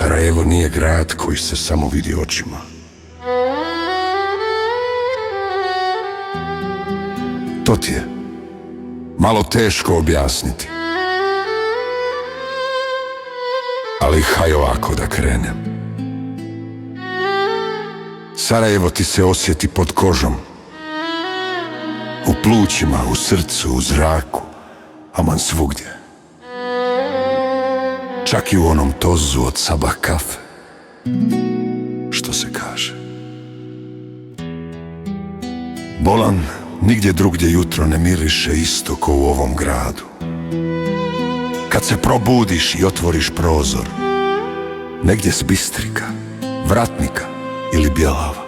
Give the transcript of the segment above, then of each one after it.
Sarajevo nije grad koji se samo vidi očima. To ti je malo teško objasniti. Ali haj ovako da krenem. Sarajevo ti se osjeti pod kožom, u plućima, u srcu, u zraku, aman svugdje. Čak i u onom tozu od sabah kafe, što se kaže. Bolan, nigdje drugdje jutro ne miriše isto ko u ovom gradu. Kad se probudiš i otvoriš prozor, negdje s Bistrika, Vratnika ili Bjelava,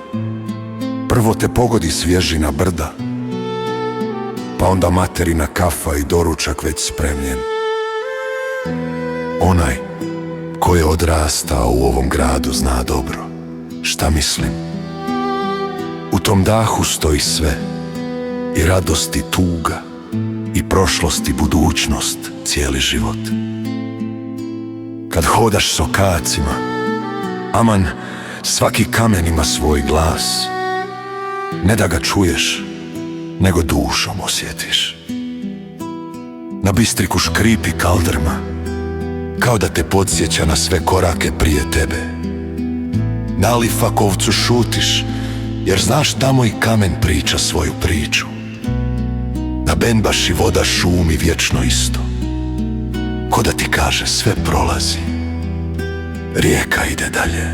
prvo te pogodi svježina brda, pa onda materina kafa i doručak već spremljen. Onaj ko je odrastao u ovom gradu zna dobro šta mislim. U tom dahu stoji sve, i radost i tuga, i prošlost i budućnost, cijeli život. Kad hodaš s okacima, aman, svaki kamen ima svoj glas. Ne da ga čuješ, nego dušom osjetiš. Na Bistriku škripi kaldrma, kao da te podsjeća na sve korake prije tebe. Na Lifakovcu šutiš, jer znaš tamo i kamen priča svoju priču. Na Benbaši voda šumi vječno isto, ko da ti kaže sve prolazi, rijeka ide dalje,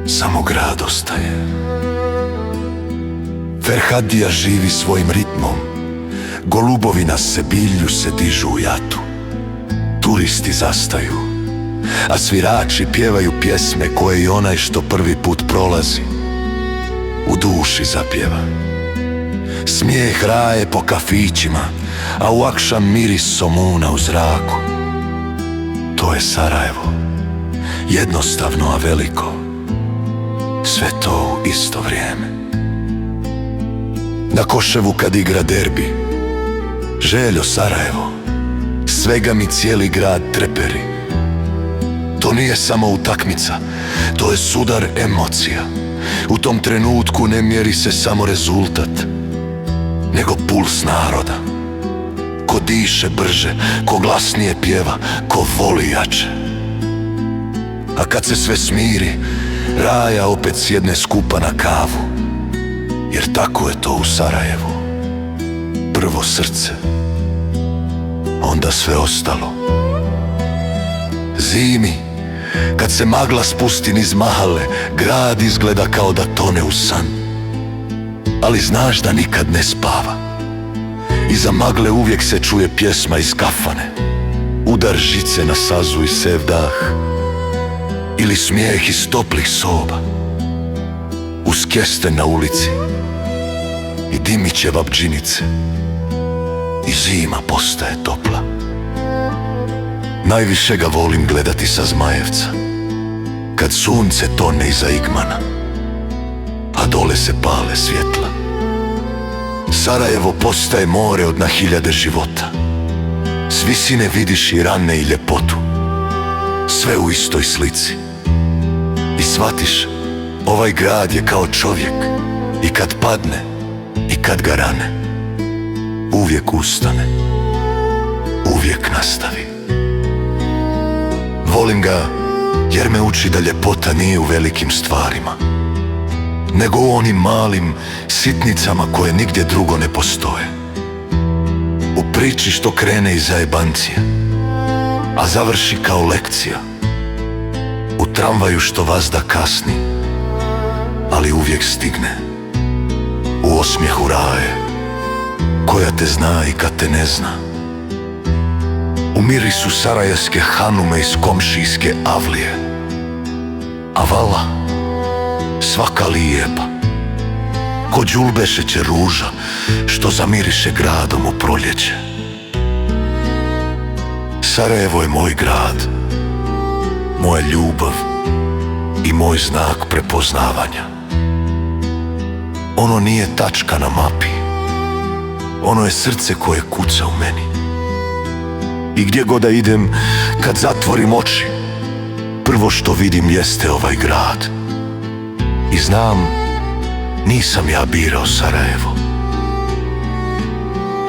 samo grad ostaje. Ferhadija živi svojim ritmom, golubovi na Sebilju se dižu u jatu. Turisti zastaju, a svirači pjevaju pjesme koje i onaj što prvi put prolazi u duši zapjeva. Smijeh raje po kafićima, a u akšam miris somuna u zraku. To je Sarajevo, jednostavno a veliko, sve to u isto vrijeme. Na Koševu kad igra derbi, Željo Sarajevo, svega mi cijeli grad treperi. To nije samo utakmica, to je sudar emocija. U tom trenutku ne mjeri se samo rezultat, nego puls naroda. Ko diše brže, ko glasnije pjeva, ko voli jače. A kad se sve smiri, raja opet sjedne skupa na kavu, jer tako je to u Sarajevu. Prvo srce, onda sve ostalo. Zimi, kad se magla spusti niz mahale, grad izgleda kao da tone u san. Ali znaš da nikad ne spava. Iza magle uvijek se čuje pjesma iz kafane, udar žice na sazu i sev dah, ili smijeh iz toplih soba, uz kesten na ulici i dimiće babdžinice, i zima postaje topla. Najviše ga volim gledati sa Zmajevca, kad sunce tone iza Igmana, a dole se pale svjetla. Sarajevo postaje more od na hiljade života. S visine vidiš i rane i ljepotu, sve u istoj slici. I shvatiš, ovaj grad je kao čovjek, i kad padne i kad ga rane, uvijek ustane, uvijek nastavi. Volim ga jer me uči da ljepota nije u velikim stvarima, nego u onim malim sitnicama koje nigdje drugo ne postoje. U priči što krene iz zajebancije, a završi kao lekcija. U tramvaju što vazda kasni, ali uvijek stigne. U osmijehu raje, koja te zna i kad te ne zna. U mirisu sarajevske hanume iz komšijske avlije. A vala, svaka lijepa, ko đulbešeće ruža što zamiriše gradom u proljeće. Sarajevo je moj grad, moja ljubav i moj znak prepoznavanja. Ono nije tačka na mapi, ono je srce koje kuca u meni. I gdje god da idem, kad zatvorim oči, Prvo što vidim jeste ovaj grad. I znam, nisam ja birao Sarajevo.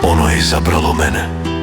Ono je izabralo mene.